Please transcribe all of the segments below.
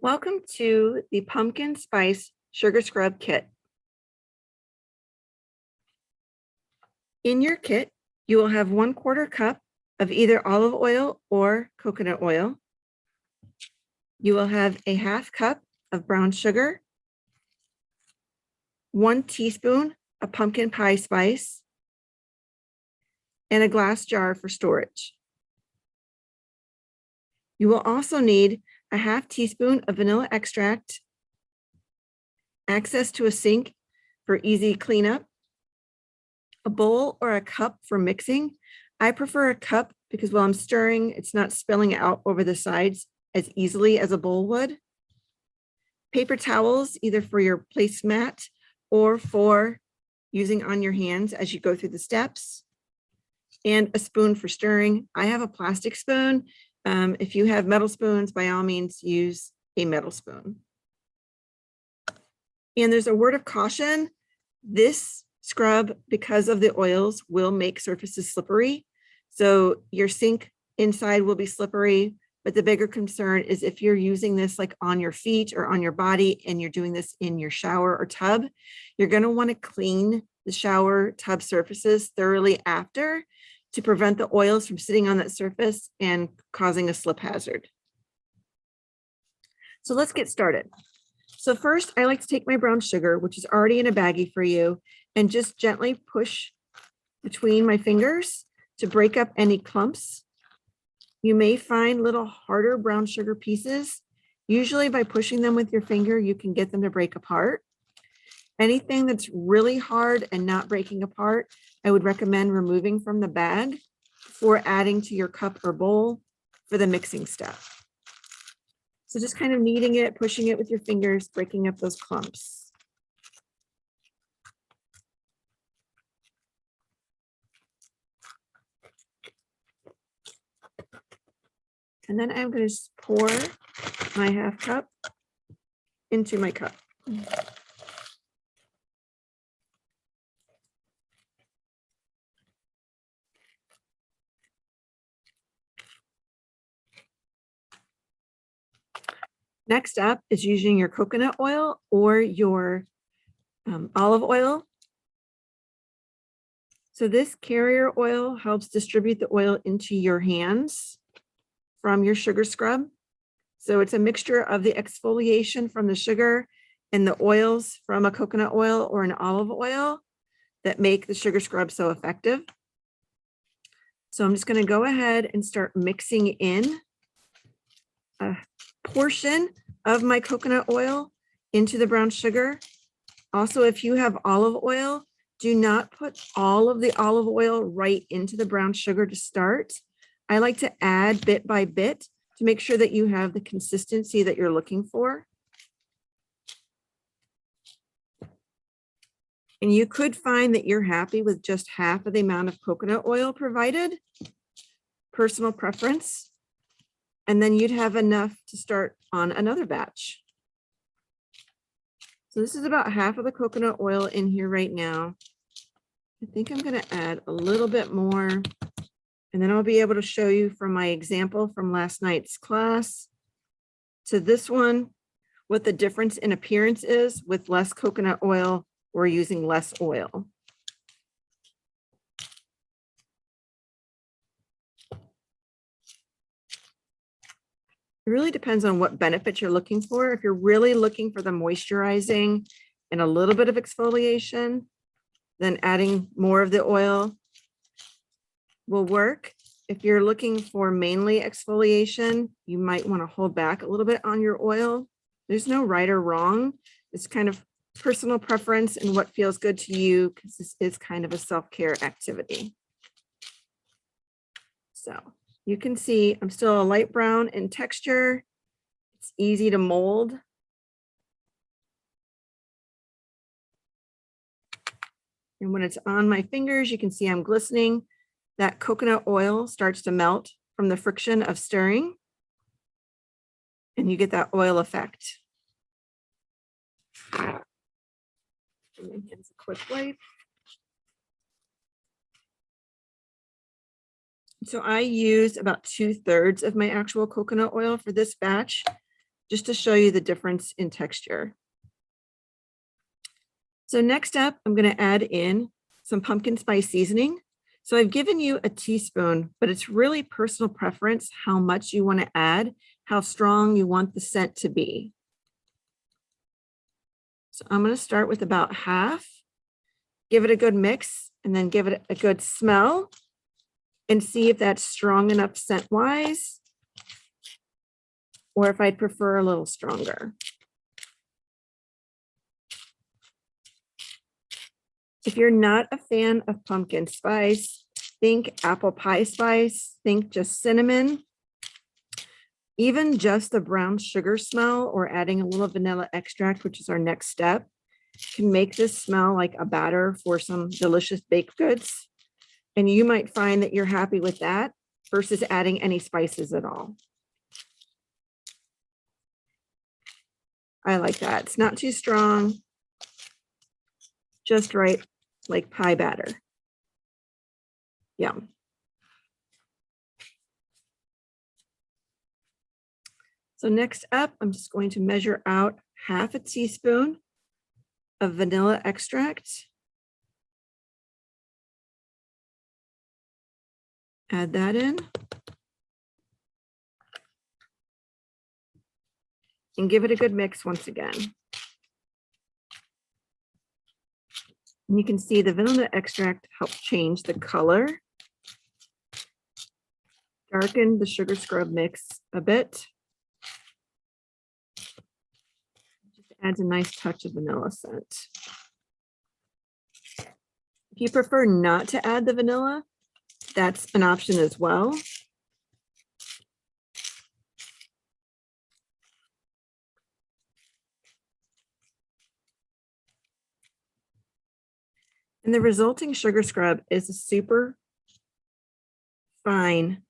Welcome to the Pumpkin Spice Sugar Scrub Kit. In your kit, you will have 1/4 cup of either olive oil or coconut oil. You will have a 1/2 cup of brown sugar, 1 teaspoon of pumpkin pie spice, and a glass jar for storage. You will also need a 1/2 teaspoon of vanilla extract, access to a sink for easy cleanup, a bowl or a cup for mixing. I prefer a cup because while I'm stirring, it's not spilling out over the sides as easily as a bowl would. Paper towels, either for your placemat or for using on your hands as you go through the steps, and a spoon for stirring. I have a plastic spoon. If you have metal spoons, by all means, use a metal spoon. And there's a word of caution. This scrub, because of the oils, will make surfaces slippery. So your sink inside will be slippery, but the bigger concern is if you're using this like on your feet or on your body and you're doing this in your shower or tub, you're going to want to clean the shower tub surfaces thoroughly after to prevent the oils from sitting on that surface and causing a slip hazard. So let's get started. So first, I like to take my brown sugar, which is already in a baggie for you, and just gently push between my fingers to break up any clumps. You may find little harder brown sugar pieces. Usually by pushing them with your finger, you can get them to break apart. Anything that's really hard and not breaking apart, I would recommend removing from the bag before adding to your cup or bowl for the mixing step. So just kind of kneading it, pushing it with your fingers, breaking up those clumps. And then I'm going to pour my 1/2 cup into my cup. Next up is using your coconut oil or your olive oil. So this carrier oil helps distribute the oil into your hands from your sugar scrub. So it's a mixture of the exfoliation from the sugar and the oils from a coconut oil or an olive oil that make the sugar scrub so effective. So I'm just going to go ahead and start mixing in a portion of my coconut oil into the brown sugar. Also, if you have olive oil, do not put all of the olive oil right into the brown sugar to start. I like to add bit by bit to make sure that you have the consistency that you're looking for. And you could find that you're happy with just half of the amount of coconut oil provided, personal preference, and then you'd have enough to start on another batch. So this is about half of the coconut oil in here right now. I think I'm going to add a little bit more, and then I'll be able to show you from my example from last night's class to this one, what the difference in appearance is with less coconut oil or using less oil. It really depends on what benefit you're looking for. If you're really looking for the moisturizing and a little bit of exfoliation, then adding more of the oil will work. If you're looking for mainly exfoliation, you might want to hold back a little bit on your oil. There's no right or wrong. It's kind of personal preference and what feels good to you, because this is kind of a self-care activity. So you can see I'm still a light brown in texture. It's easy to mold. And when it's on my fingers, you can see I'm glistening. That coconut oil starts to melt from the friction of stirring, and you get that oil effect. Give my hands a quick wipe. So I used about 2/3 of my actual coconut oil for this batch. just to show you the difference in texture. So next up, I'm going to add in some pumpkin spice seasoning. So I've given you a teaspoon, but it's really personal preference how much you want to add, how strong you want the scent to be. So I'm going to start with about half, give it a good mix, and then give it a good smell and see if that's strong enough scent-wise, or if I'd prefer a little stronger. If you're not a fan of pumpkin spice, think apple pie spice, think just cinnamon. Even just the brown sugar smell or adding a little vanilla extract, which is our next step, can make this smell like a batter for some delicious baked goods. And you might find that you're happy with that versus adding any spices at all. I like that. It's not too strong, just right, like pie batter. Yum. So next up, I'm just going to measure out half a teaspoon of vanilla extract. Add that in. And give it a good mix once again. And you can see the vanilla extract helps change the color, darken the sugar scrub mix a bit. Just adds a nice touch of vanilla scent. If you prefer not to add the vanilla, that's an option as well. And the resulting sugar scrub is a super fine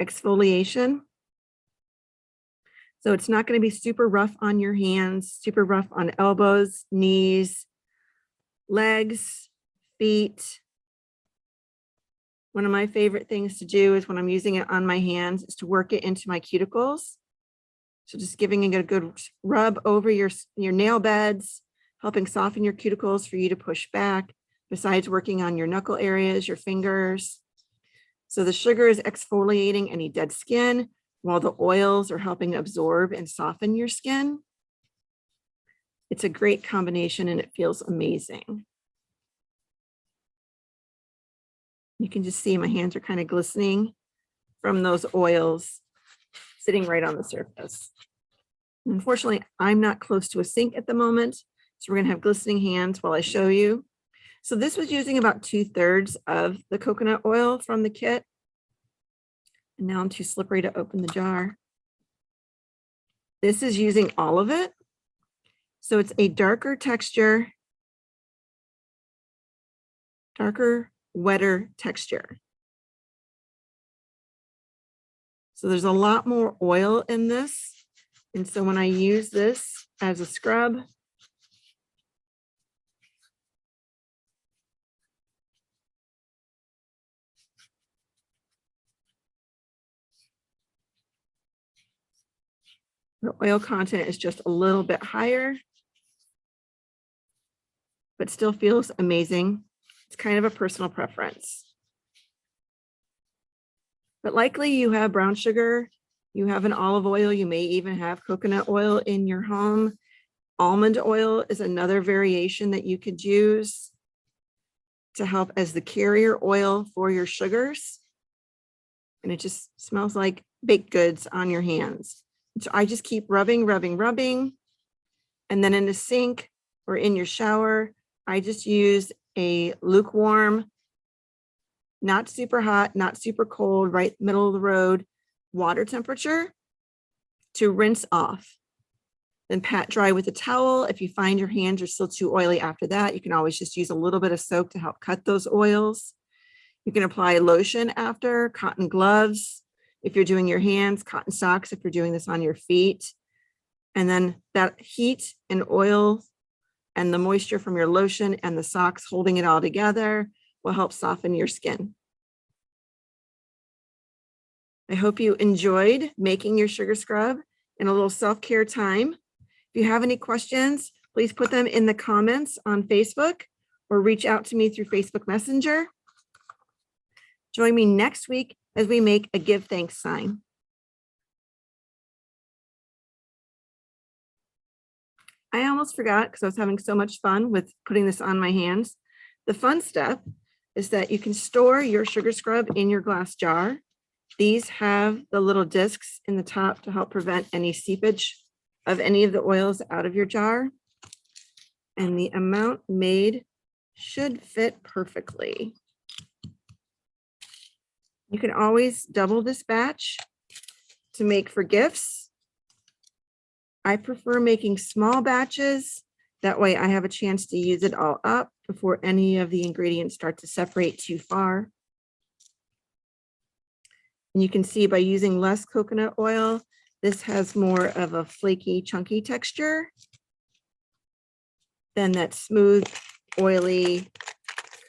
exfoliation. So it's not going to be super rough on your hands, super rough on elbows, knees, legs, feet. One of my favorite things to do is when I'm using it on my hands is to work it into my cuticles. So just giving it a good rub over your nail beds, helping soften your cuticles for you to push back, besides working on your knuckle areas, your fingers. So the sugar is exfoliating any dead skin, while the oils are helping absorb and soften your skin. It's a great combination and it feels amazing. You can just see my hands are kind of glistening from those oils sitting right on the surface. Unfortunately, I'm not close to a sink at the moment, so we're going to have glistening hands while I show you. So this was using about 2/3 of the coconut oil from the kit. And now I'm too slippery to open the jar. This is using all of it. So it's a darker texture, darker, wetter texture. So there's a lot more oil in this. And so when I use this as a scrub, the oil content is just a little bit higher, but still feels amazing. It's kind of a personal preference. But likely you have brown sugar, you have an olive oil, you may even have coconut oil in your home. Almond oil is another variation that you could use to help as the carrier oil for your sugars. And it just smells like baked goods on your hands. So I just keep rubbing, rubbing, rubbing. And then in the sink or in your shower, I just use a lukewarm, not super hot, not super cold, right middle of the road, water temperature to rinse off. Then pat dry with a towel. If you find your hands are still too oily after that, you can always just use a little bit of soap to help cut those oils. You can apply lotion after, cotton gloves if you're doing your hands, cotton socks if you're doing this on your feet. And then that heat and oil and the moisture from your lotion and the socks holding it all together will help soften your skin. I hope you enjoyed making your sugar scrub and a little self-care time. If you have any questions, please put them in the comments on Facebook or reach out to me through Facebook Messenger. Join me next week as we make a give thanks sign. I almost forgot because I was having so much fun with putting this on my hands. The fun step is that you can store your sugar scrub in your glass jar. These have the little discs in the top to help prevent any seepage of any of the oils out of your jar. And the amount made should fit perfectly. You can always double this batch to make for gifts. I prefer making small batches. That way I have a chance to use it all up before any of the ingredients start to separate too far. And you can see by using less coconut oil, this has more of a flaky, chunky texture than that smooth, oily,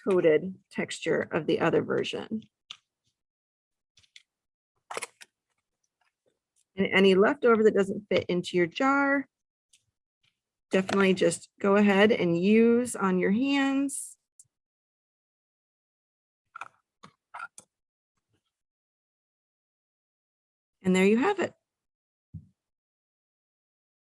coated texture of the other version. And any leftover that doesn't fit into your jar, definitely just go ahead and use on your hands. And there you have it.